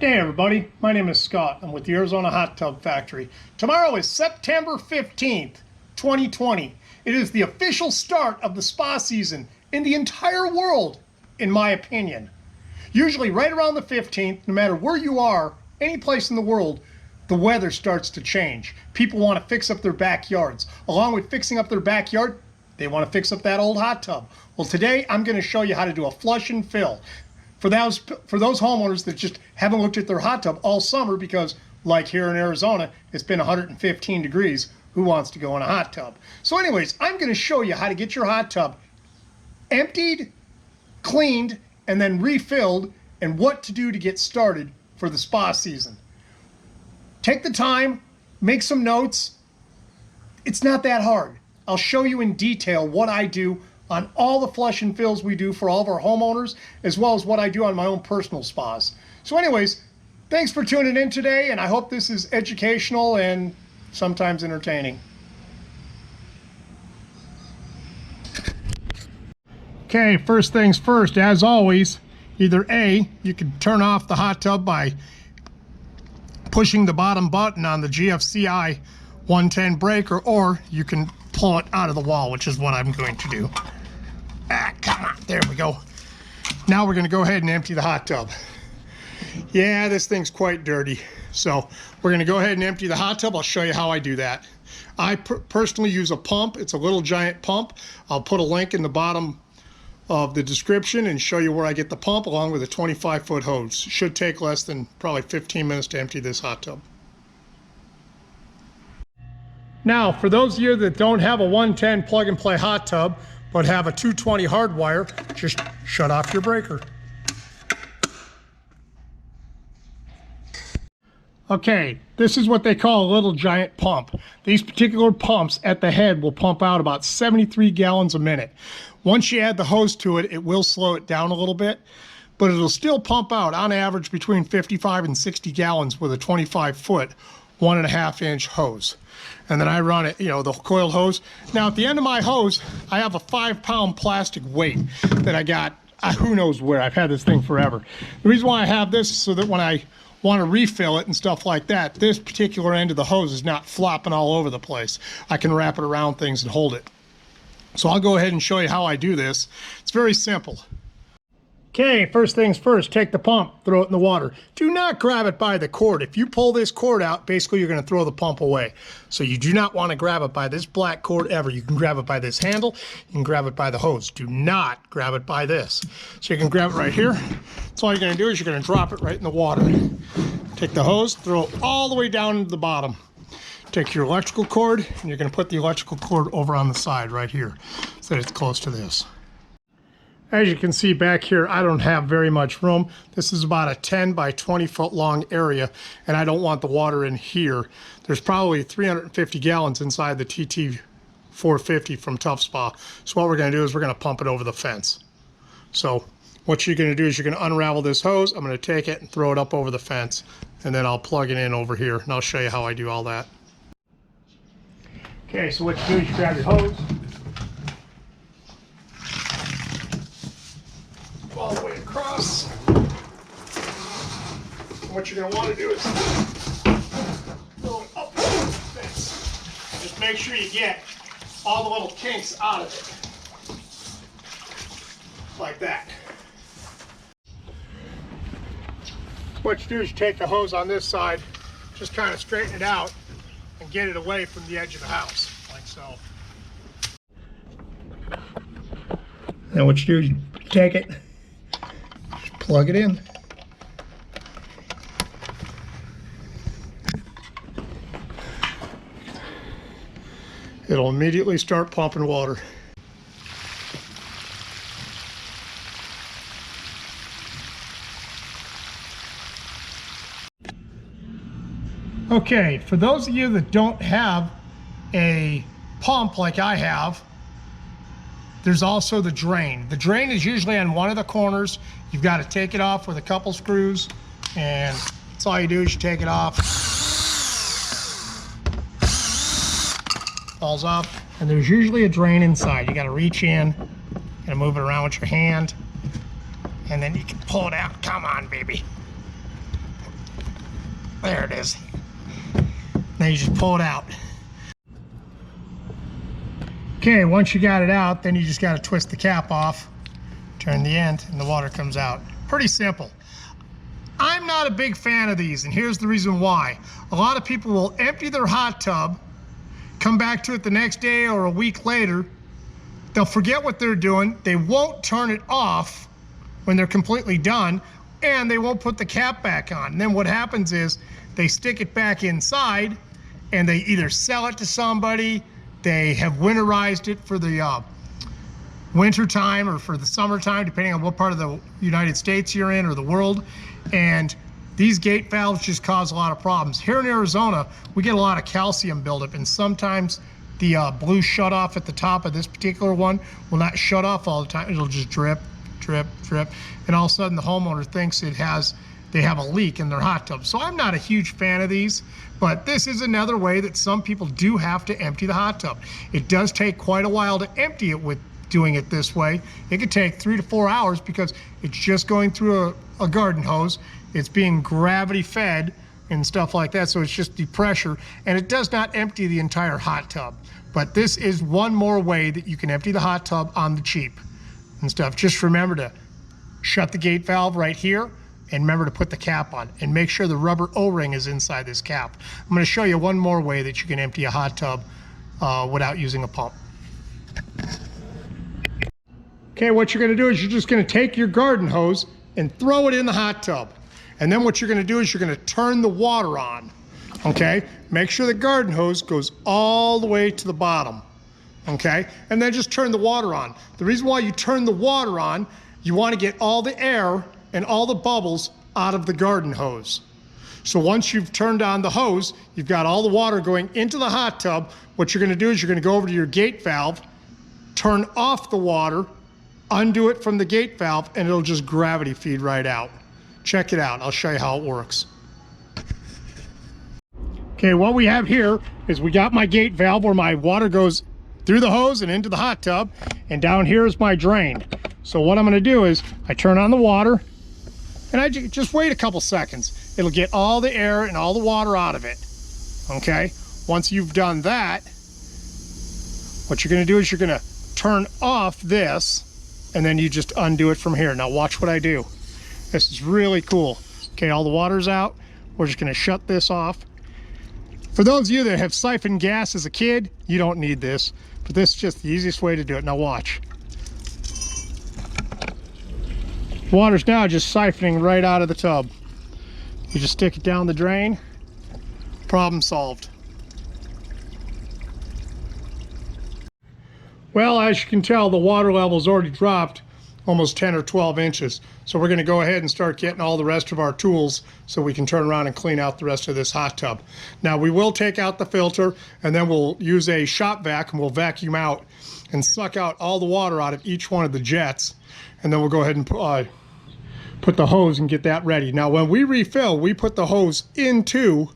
Hey everybody, my name is Scott. I'm with the Arizona Hot Tub Factory. Tomorrow is September 15th, 2020. It is the official start of the spa season in the entire world, in my opinion. Usually right around the 15th, no matter where you are, any place in the world, the weather starts to change. People want to fix up their backyards. Along with fixing up their backyard, they want to fix up that old hot tub. Well, today I'm going to show you how to do a flush and fill. For those homeowners that just haven't looked at their hot tub all summer because, like here in Arizona, it's been 115 degrees, who wants to go in a hot tub? So anyways, I'm going to show you how to get your hot tub emptied, cleaned, and then refilled, and what to do to get started for the spa season. Take the time, make some notes. It's not that hard. I'll show you in detail what I do on all the flush and fills we do for all of our homeowners, as well as what I do on my own personal spas. So anyways, thanks for tuning in today, and I hope this is educational and sometimes entertaining. Okay, first things first, as always, either A, you can turn off the hot tub by pushing the bottom button on the GFCI 110 breaker, or you can pull it out of the wall, which is what I'm going to do. Come on, there we go. Now we're going to go ahead and empty the hot tub. Yeah, this thing's quite dirty. So we're going to go ahead and empty the hot tub. I'll show you how I do that. I personally use a pump. It's a little giant pump. I'll put a link in the bottom of the description and show you where I get the pump along with a 25-foot hose. Should take less than probably 15 minutes to empty this hot tub. Now, for those of you that don't have a 110 plug-and-play hot tub, but have a 220 hardwire, just shut off your breaker. Okay, this is what they call a little giant pump. These particular pumps at the head will pump out about 73 gallons a minute. Once you add the hose to it, it will slow it down a little bit, but it'll still pump out on average between 55 and 60 gallons with a 25-foot, 1.5-inch hose. And then I run it, the coiled hose. Now at the end of my hose, I have a 5-pound plastic weight that I got, who knows where. I've had this thing forever. The reason why I have this is so that when I want to refill it and stuff like that, this particular end of the hose is not flopping all over the place. I can wrap it around things and hold it. So I'll go ahead and show you how I do this. It's very simple. Okay, first things first, take the pump, throw it in the water. Do not grab it by the cord. If you pull this cord out, basically you're going to throw the pump away. So you do not want to grab it by this black cord ever. You can grab it by this handle, you can grab it by the hose. Do not grab it by this. So you can grab it right here. So all you're going to do is you're going to drop it right in the water. Take the hose, throw it all the way down to the bottom. Take your electrical cord, and you're going to put the electrical cord over on the side right here so that it's close to this. As you can see back here, I don't have very much room. This is about a 10 by 20 foot long area, and I don't want the water in here. There's probably 350 gallons inside the TT 450 from Tough Spa. So what we're going to do is we're going to pump it over the fence. So what you're going to do is you're going to unravel this hose. I'm going to take it and throw it up over the fence, and then I'll plug it in over here, and I'll show you how I do all that. Okay, so what you do is you grab your hose, all the way across. And what you're going to want to do is throw it up over the fence. Just make sure you get all the little kinks out of it. Like that. What you do is you take the hose on this side, just kind of straighten it out and get it away from the edge of the house, like so. And what you do is you take it, plug it in. It'll immediately start pumping water. Okay, for those of you that don't have a pump like I have, there's also the drain. The drain is usually on one of the corners. You've got to take it off with a couple screws, and that's all you do is you take it off. Falls off, and there's usually a drain inside. You got to reach in, and move it around with your hand, and then you can pull it out. Come on, baby. There it is. Now you just pull it out. Okay, once you got it out, then you just got to twist the cap off, turn the end, and the water comes out. Pretty simple. I'm not a big fan of these, and here's the reason why. A lot of people will empty their hot tub, come back to it the next day or a week later. They'll forget what they're doing. They won't turn it off when they're completely done, and they won't put the cap back on. And then what happens is they stick it back inside, and they either sell it to somebody, they have winterized it for the winter time or for the summertime, depending on what part of the United States you're in or the world. And these gate valves just cause a lot of problems. Here in Arizona, we get a lot of calcium buildup, and sometimes the blue shutoff at the top of this particular one will not shut off all the time. It'll just drip, drip, drip. And all of a sudden the homeowner thinks they have a leak in their hot tub. So I'm not a huge fan of these, but this is another way that some people do have to empty the hot tub. It does take quite a while to empty it with doing it this way. It could take 3 to 4 hours because it's just going through a garden hose. It's being gravity fed and stuff like that, so it's just the pressure, and it does not empty the entire hot tub. But this is one more way that you can empty the hot tub on the cheap and stuff. Just remember to shut the gate valve right here, and remember to put the cap on, and make sure the rubber O-ring is inside this cap. I'm going to show you one more way that you can empty a hot tub without using a pump. Okay, what you're going to do is you're just going to take your garden hose and throw it in the hot tub. And then what you're going to do is you're going to turn the water on. Okay, make sure the garden hose goes all the way to the bottom. Okay, and then just turn the water on. The reason why you turn the water on, you want to get all the air and all the bubbles out of the garden hose. So once you've turned on the hose, you've got all the water going into the hot tub. What you're going to do is you're going to go over to your gate valve, turn off the water, undo it from the gate valve, and it'll just gravity feed right out. Check it out. I'll show you how it works. Okay, what we have here is we got my gate valve where my water goes through the hose and into the hot tub, and down here is my drain. So what I'm going to do is I turn on the water, and I just wait a couple seconds. It'll get all the air and all the water out of it. Okay, once you've done that, what you're going to do is you're going to turn off this, and then you just undo it from here. Now watch what I do. This is really cool. Okay, all the water's out. We're just going to shut this off. For those of you that have siphoned gas as a kid, you don't need this, but this is just the easiest way to do it. Now watch. Water's now just siphoning right out of the tub. You just stick it down the drain. Problem solved. Well, as you can tell, the water level's already dropped almost 10 or 12 inches. So we're going to go ahead and start getting all the rest of our tools so we can turn around and clean out the rest of this hot tub. Now we will take out the filter, and then we'll use a shop vac and we'll vacuum out and suck out all the water out of each one of the jets. And then we'll go ahead and put the hose and get that ready. Now when we refill, we put the hose into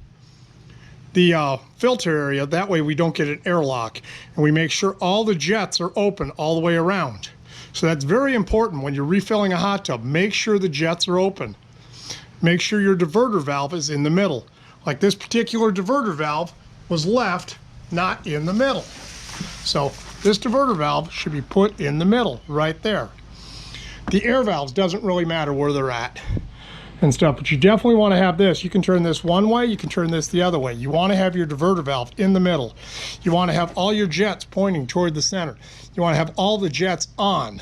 the filter area. That way we don't get an airlock, and we make sure all the jets are open all the way around. So that's very important when you're refilling a hot tub. Make sure the jets are open. Make sure your diverter valve is in the middle. Like this particular diverter valve was left not in the middle. So this diverter valve should be put in the middle right there. The air valves doesn't really matter where they're at and stuff, but you definitely want to have this. You can turn this one way, you can turn this the other way. You want to have your diverter valve in the middle. You want to have all your jets pointing toward the center. You want to have all the jets on.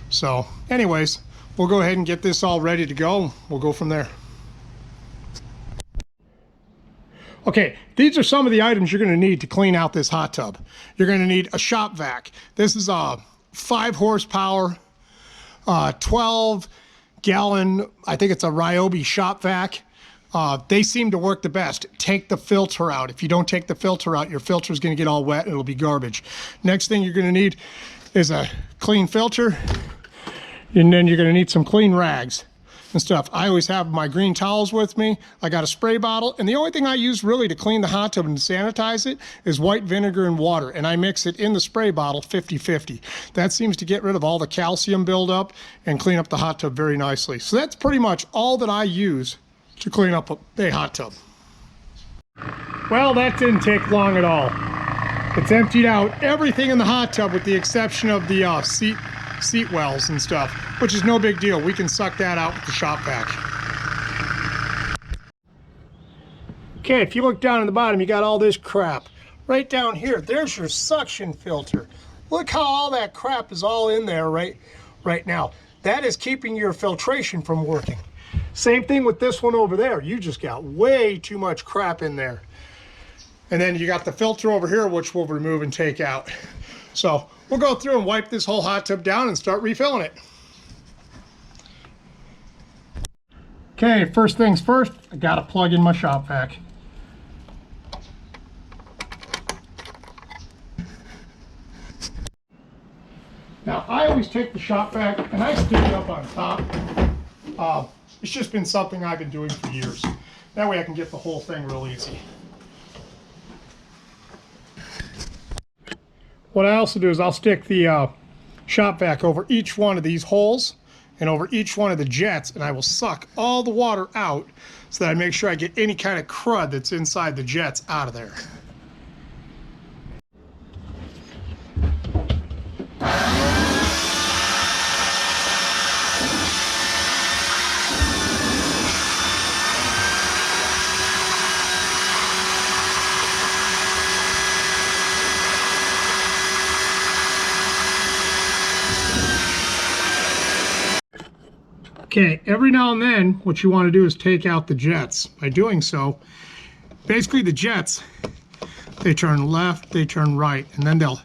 So anyways, we'll go ahead and get this all ready to go. We'll go from there. Okay, these are some of the items you're going to need to clean out this hot tub. You're going to need a shop vac. This is a 5 horsepower, 12 gallon, I think it's a Ryobi shop vac. They seem to work the best. Take the filter out. If you don't take the filter out, your filter is going to get all wet and it'll be garbage. Next thing you're going to need is a clean filter, and then you're going to need some clean rags and stuff. I always have my green towels with me. I got a spray bottle, and the only thing I use really to clean the hot tub and sanitize it is white vinegar and water, and I mix it in the spray bottle 50-50. That seems to get rid of all the calcium buildup and clean up the hot tub very nicely. So that's pretty much all that I use to clean up a hot tub. Well, that didn't take long at all. It's emptied out everything in the hot tub with the exception of the seat wells and stuff, which is no big deal. We can suck that out with the shop vac. Okay, if you look down in the bottom, you got all this crap. Right down here, there's your suction filter. Look how all that crap is all in there right now. That is keeping your filtration from working. Same thing with this one over there. You just got way too much crap in there. And then you got the filter over here, which we'll remove and take out. So we'll go through and wipe this whole hot tub down and start refilling it. Okay, first things first, I gotta plug in my shop vac. Now, I always take the shop vac and I stick it up on top. It's just been something I've been doing for years. That way I can get the whole thing real easy. What I also do is I'll stick the shop vac over each one of these holes and over each one of the jets, and I will suck all the water out so that I make sure I get any kind of crud that's inside the jets out of there. Okay, every now and then, what you want to do is take out the jets. By doing so, basically the jets, they turn left, they turn right, and then they'll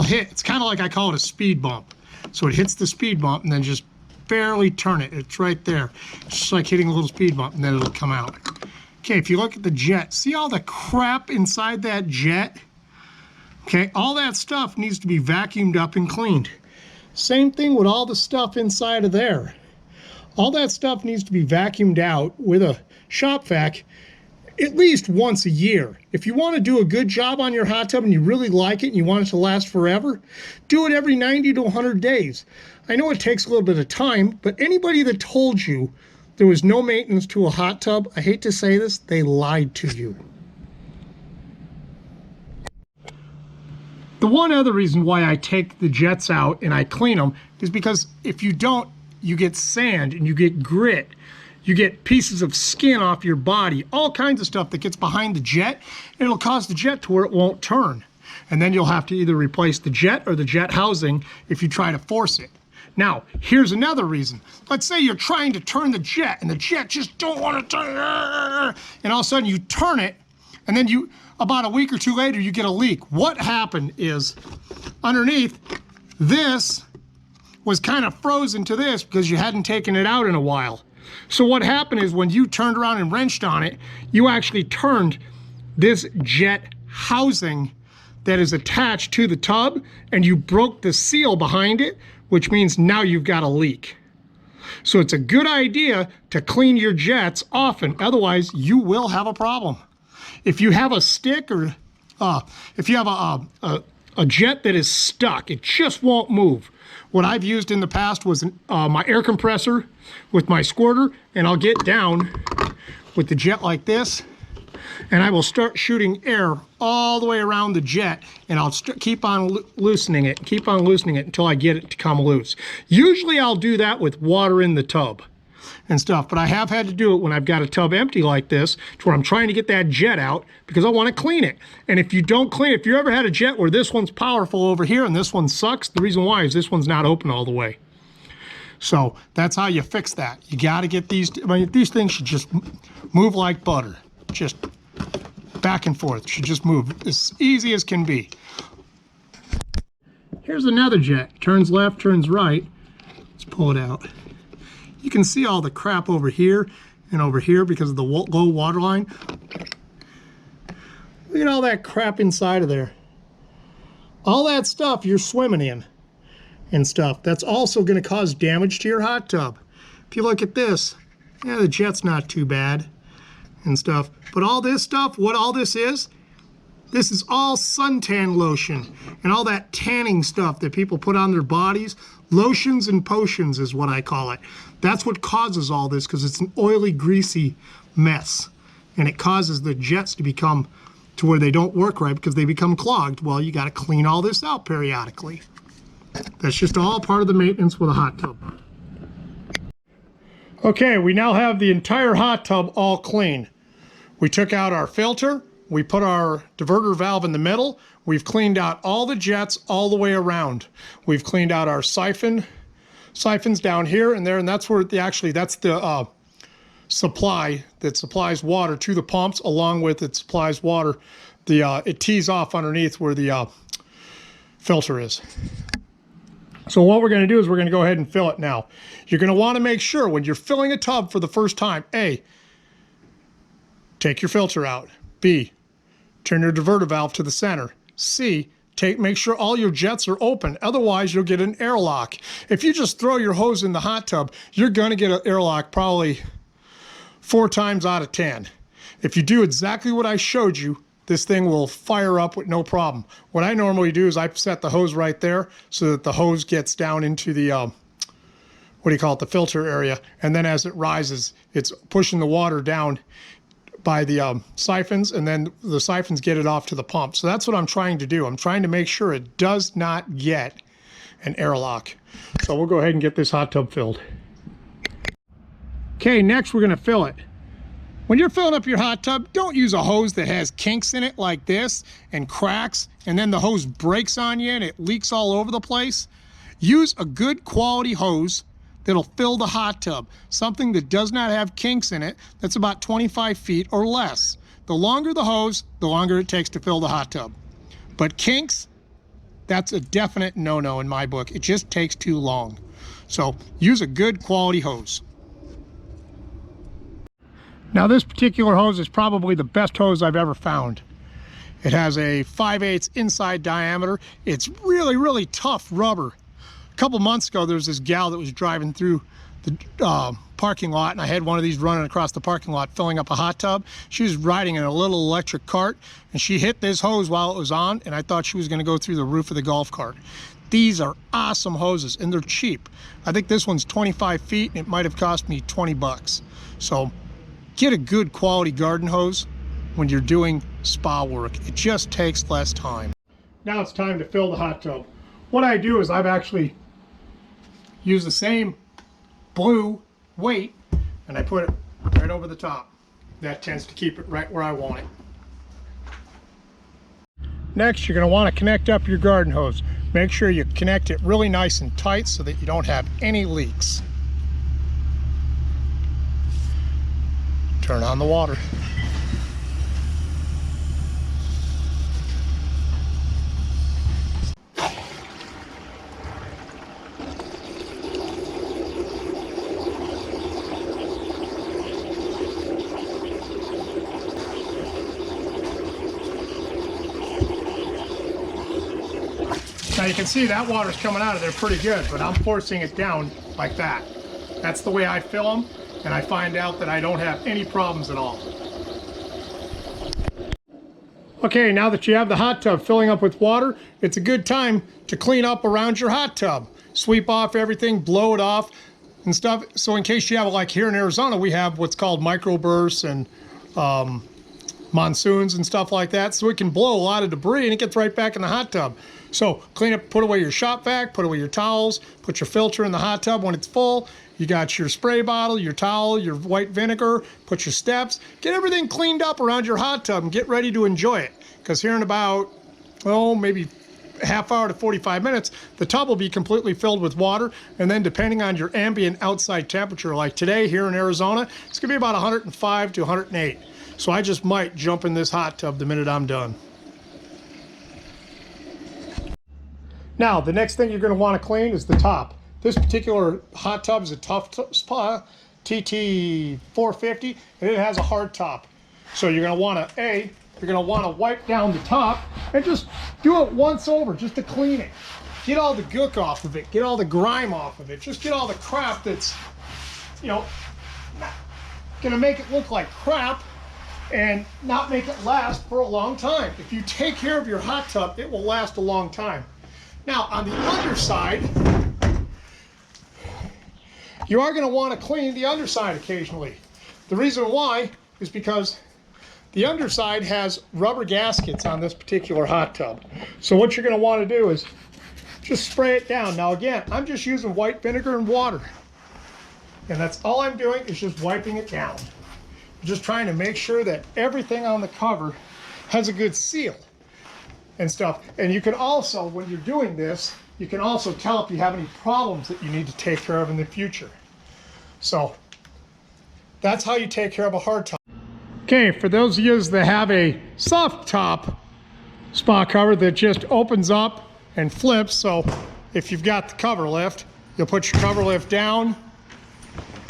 hit. It's kind of like I call it a speed bump. So it hits the speed bump and then just barely turn it. It's right there. It's just like hitting a little speed bump, and then it'll come out. Okay, if you look at the jet, see all the crap inside that jet? Okay, all that stuff needs to be vacuumed up and cleaned. Same thing with all the stuff inside of there. All that stuff needs to be vacuumed out with a shop vac at least once a year. If you want to do a good job on your hot tub and you really like it and you want it to last forever, do it every 90 to 100 days. I know it takes a little bit of time, but anybody that told you there was no maintenance to a hot tub, I hate to say this, they lied to you. The one other reason why I take the jets out and I clean them is because if you don't, you get sand and you get grit, you get pieces of skin off your body, all kinds of stuff that gets behind the jet, and it'll cause the jet to where it won't turn. And then you'll have to either replace the jet or the jet housing if you try to force it. Now, here's another reason. Let's say you're trying to turn the jet and the jet just don't want to turn, and all of a sudden you turn it, and then about a week or two later, you get a leak. What happened is underneath this was kind of frozen to this because you hadn't taken it out in a while. So what happened is when you turned around and wrenched on it, you actually turned this jet housing that is attached to the tub, and you broke the seal behind it, which means now you've got a leak. So it's a good idea to clean your jets often, otherwise you will have a problem. If you have a stick or if you have a jet that is stuck, it just won't move. What I've used in the past was my air compressor with my squirter, and I'll get down with the jet like this, and I will start shooting air all the way around the jet, and I'll keep on loosening it until I get it to come loose. Usually I'll do that with water in the tub and stuff, but I have had to do it when I've got a tub empty like this, to where I'm trying to get that jet out because I want to clean it. And if you don't clean it, if you ever had a jet where this one's powerful over here and this one sucks, the reason why is this one's not open all the way. So that's how you fix that. You got to get these, these things should just move like butter. Just back and forth, should just move as easy as can be. Here's another jet, turns left, turns right. Let's pull it out. You can see all the crap over here and over here because of the low water line. Look at all that crap inside of there. All that stuff you're swimming in and stuff. That's also going to cause damage to your hot tub. If you look at this, yeah, the jet's not too bad and stuff. But all this stuff, what all this is all suntan lotion and all that tanning stuff that people put on their bodies. Lotions and potions is what I call it. That's what causes all this, because it's an oily, greasy mess. And it causes the jets to become to where they don't work right because they become clogged. Well, you got to clean all this out periodically. That's just all part of the maintenance with a hot tub. Okay, we now have the entire hot tub all clean. We took out our filter, we put our diverter valve in the middle, we've cleaned out all the jets all the way around. We've cleaned out our siphons down here and there, and that's where that's the supply that supplies water to the pumps, along with it supplies water. It tees off underneath where the filter is. So what we're going to do is we're going to go ahead and fill it now. You're going to want to make sure when you're filling a tub for the first time, A, take your filter out. B, turn your diverter valve to the center. C, make sure all your jets are open. Otherwise, you'll get an airlock. If you just throw your hose in the hot tub, you're going to get an airlock probably 4 times out of 10. If you do exactly what I showed you, this thing will fire up with no problem. What I normally do is I set the hose right there so that the hose gets down into the, the filter area. And then as it rises, it's pushing the water down by the siphons, and then the siphons get it off to the pump. So that's what I'm trying to do. I'm trying to make sure it does not get an airlock. So we'll go ahead and get this hot tub filled. Okay, next we're going to fill it. When you're filling up your hot tub, don't use a hose that has kinks in it like this and cracks, and then the hose breaks on you and it leaks all over the place. Use a good quality hose that'll fill the hot tub, something that does not have kinks in it, that's about 25 feet or less. The longer the hose, the longer it takes to fill the hot tub. But kinks, that's a definite no-no in my book. It just takes too long. So use a good quality hose. Now this particular hose is probably the best hose I've ever found. It has a 5/8 inside diameter. It's really, really tough rubber. A couple months ago, there was this gal that was driving through the parking lot, and I had one of these running across the parking lot filling up a hot tub. She was riding in a little electric cart, and she hit this hose while it was on, and I thought she was going to go through the roof of the golf cart. These are awesome hoses, and they're cheap. I think this one's 25 feet, and it might have cost me 20 bucks. So get a good quality garden hose when you're doing spa work. It just takes less time. Now it's time to fill the hot tub. What I do is I've actually used the same blue weight, and I put it right over the top. That tends to keep it right where I want it. Next, you're going to want to connect up your garden hose. Make sure you connect it really nice and tight so that you don't have any leaks. Turn on the water. Now you can see that water's coming out of there pretty good, but I'm forcing it down like that. That's the way I fill them, and I find out that I don't have any problems at all. Okay, now that you have the hot tub filling up with water, it's a good time to clean up around your hot tub. Sweep off everything, blow it off and stuff. So in case you have, like here in Arizona, we have what's called microbursts and monsoons and stuff like that, so it can blow a lot of debris and it gets right back in the hot tub. So clean up, put away your shop vac, put away your towels, put your filter in the hot tub when it's full. You got your spray bottle, your towel, your white vinegar, put your steps, get everything cleaned up around your hot tub and get ready to enjoy it. Because here in about, well, maybe a half hour to 45 minutes, the tub will be completely filled with water. And then depending on your ambient outside temperature, like today here in Arizona, it's gonna be about 105 to 108. So I just might jump in this hot tub the minute I'm done. Now, the next thing you're going to want to clean is the top. This particular hot tub is a Tough Spa TT450, and it has a hard top. So you're going to want to, wipe down the top and just do it once over just to clean it. Get all the gook off of it. Get all the grime off of it. Just get all the crap that's, going to make it look like crap and not make it last for a long time. If you take care of your hot tub, it will last a long time. Now, on the underside, you are going to want to clean the underside occasionally. The reason why is because the underside has rubber gaskets on this particular hot tub. So what you're going to want to do is just spray it down. Now again, I'm just using white vinegar and water. And that's all I'm doing is just wiping it down. I'm just trying to make sure that everything on the cover has a good seal and stuff. And you can also, when you're doing this, you can also tell if you have any problems that you need to take care of in the future. So that's how you take care of a hard top. Okay, for those of you that have a soft top spa cover that just opens up and flips, so if you've got the cover lift, you'll put your cover lift down,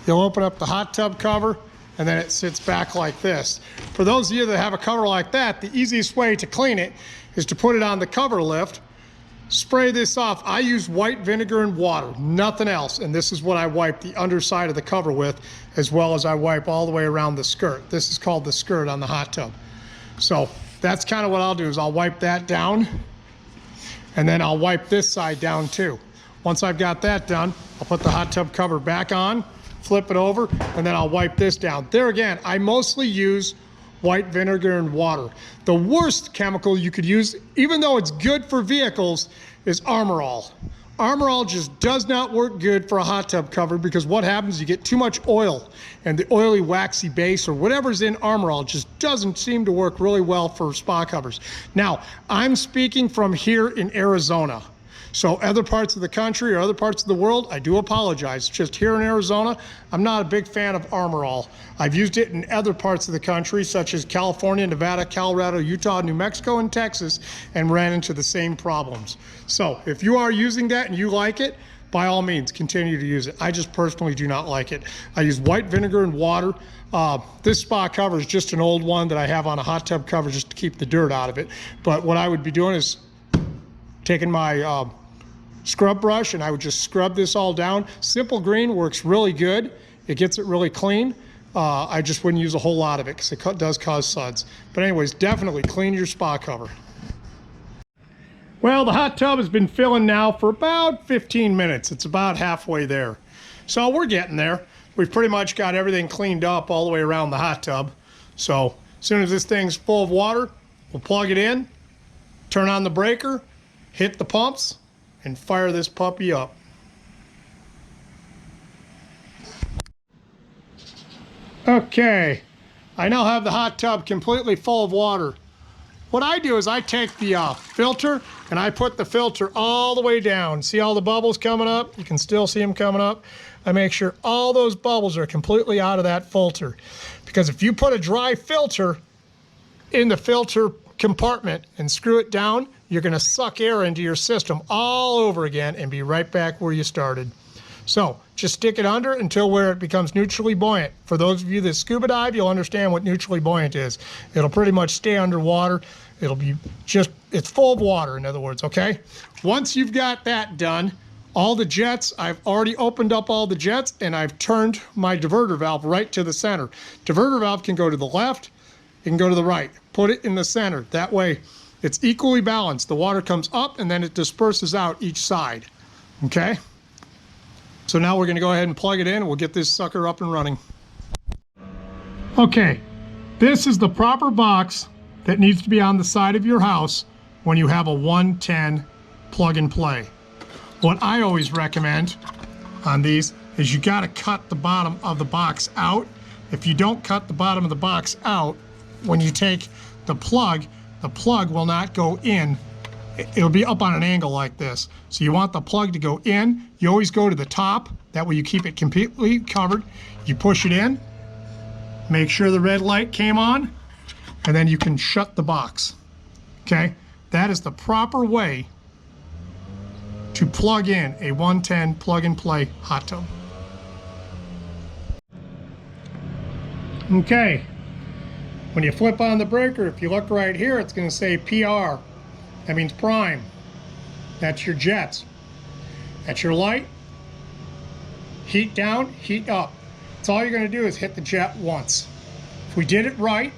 you'll open up the hot tub cover, and then it sits back like this. For those of you that have a cover like that, the easiest way to clean it is to put it on the cover lift, spray this off. I use white vinegar and water, nothing else. And this is what I wipe the underside of the cover with, as well as I wipe all the way around the skirt. This is called the skirt on the hot tub. So that's kind of what I'll do, is I'll wipe that down, and then I'll wipe this side down too. Once I've got that done, I'll put the hot tub cover back on, flip it over, and then I'll wipe this down. There again, I mostly use white vinegar and water. The worst chemical you could use, even though it's good for vehicles, is Armor All. Armor All just does not work good for a hot tub cover, because what happens, you get too much oil, and the oily waxy base or whatever's in Armor All just doesn't seem to work really well for spa covers. Now, I'm speaking from here in Arizona. So other parts of the country or other parts of the world, I do apologize. Just here in Arizona, I'm not a big fan of Armor All. I've used it in other parts of the country, such as California, Nevada, Colorado, Utah, New Mexico, and Texas, and ran into the same problems. So if you are using that and you like it, by all means, continue to use it. I just personally do not like it. I use white vinegar and water. This spa cover is just an old one that I have on a hot tub cover just to keep the dirt out of it. But what I would be doing is taking my scrub brush, and I would just scrub this all down. Simple Green works really good. It gets it really clean. I just wouldn't use a whole lot of it because it does cause suds. But anyways, definitely clean your spa cover. Well, the hot tub has been filling now for about 15 minutes. It's about halfway there. So we're getting there. We've pretty much got everything cleaned up all the way around the hot tub. So as soon as this thing's full of water, we'll plug it in, turn on the breaker, hit the pumps, and fire this puppy up. Okay, I now have the hot tub completely full of water. What I do is I take the filter and I put the filter all the way down. See all the bubbles coming up? You can still see them coming up. I make sure all those bubbles are completely out of that filter. Because if you put a dry filter in the filter compartment and screw it down, you're going to suck air into your system all over again and be right back where you started. So just stick it under until where it becomes neutrally buoyant. For those of you that scuba dive, you'll understand what neutrally buoyant is. It'll pretty much stay underwater. It'll be just, it's full of water, in other words, okay? Once you've got that done, all the jets, I've already opened up all the jets, and I've turned my diverter valve right to the center. Diverter valve can go to the left, it can go to the right. Put it in the center. That way it's equally balanced. The water comes up and then it disperses out each side, okay? So now we're going to go ahead and plug it in, and we'll get this sucker up and running. Okay, this is the proper box that needs to be on the side of your house when you have a 110 plug and play. What I always recommend on these is you got to cut the bottom of the box out. If you don't cut the bottom of the box out, when you take the plug will not go in. It'll be up on an angle like this. So you want the plug to go in. You always go to the top. That way you keep it completely covered. You push it in. Make sure the red light came on. And then you can shut the box. Okay? That is the proper way to plug in a 110 plug and play hot tub. Okay. When you flip on the breaker, if you look right here, it's going to say PR. That means prime. That's your jets. That's your light. Heat down, heat up. That's all you're going to do is hit the jet once. If we did it right,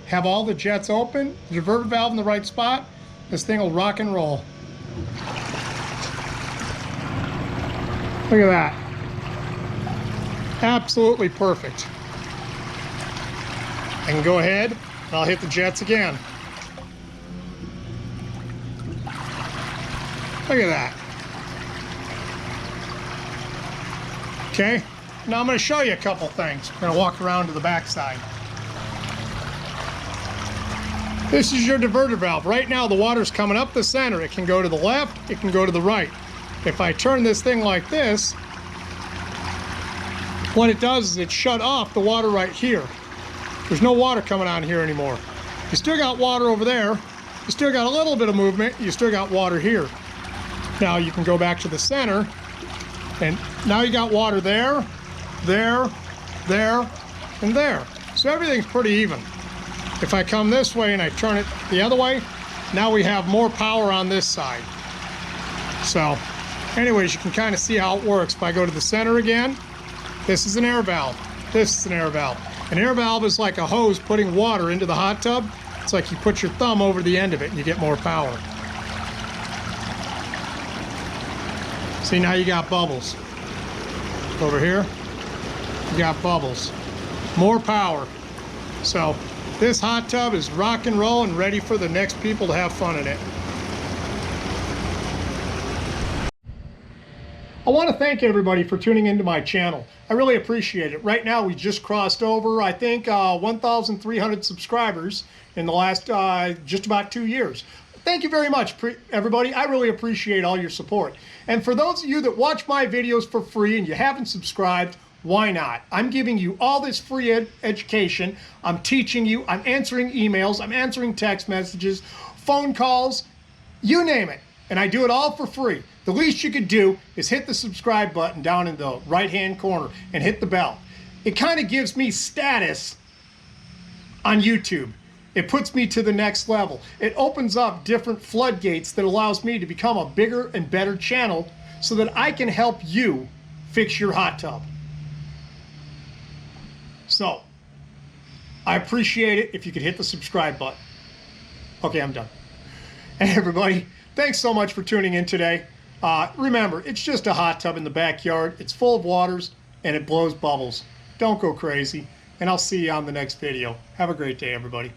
have all the jets open, the diverter valve in the right spot, this thing will rock and roll. Look at that. Absolutely perfect. I can go ahead and I'll hit the jets again. Look at that. Okay, now I'm going to show you a couple things. I'm going to walk around to the back side. This is your diverter valve. Right now the water's coming up the center. It can go to the left, it can go to the right. If I turn this thing like this, what it does is it shut off the water right here. There's no water coming on here anymore. You still got water over there. You still got a little bit of movement. You still got water here. Now you can go back to the center, and now you got water there, there, there, and there. So everything's pretty even. If I come this way and I turn it the other way, now we have more power on this side. So anyways, you can kind of see how it works. If I go to the center again, this is an air valve. This is an air valve. An air valve is like a hose putting water into the hot tub. It's like you put your thumb over the end of it and you get more power. See, now you got bubbles. Over here, you got bubbles. More power. So this hot tub is rock and roll and ready for the next people to have fun in it. I want to thank everybody for tuning into my channel. I really appreciate it. Right now we just crossed over, I think, 1,300 subscribers in the last just about 2 years. Thank you very much, everybody. I really appreciate all your support. And for those of you that watch my videos for free and you haven't subscribed, why not? I'm giving you all this free education. I'm teaching you. I'm answering emails. I'm answering text messages, phone calls, you name it. And I do it all for free. The least you could do is hit the subscribe button down in the right-hand corner and hit the bell. It kind of gives me status on YouTube. It puts me to the next level. It opens up different floodgates that allows me to become a bigger and better channel so that I can help you fix your hot tub. So, I appreciate it if you could hit the subscribe button. Okay, I'm done. Hey everybody, thanks so much for tuning in today. Remember, it's just a hot tub in the backyard. It's full of waters and it blows bubbles. Don't go crazy. And I'll see you on the next video. Have a great day, everybody.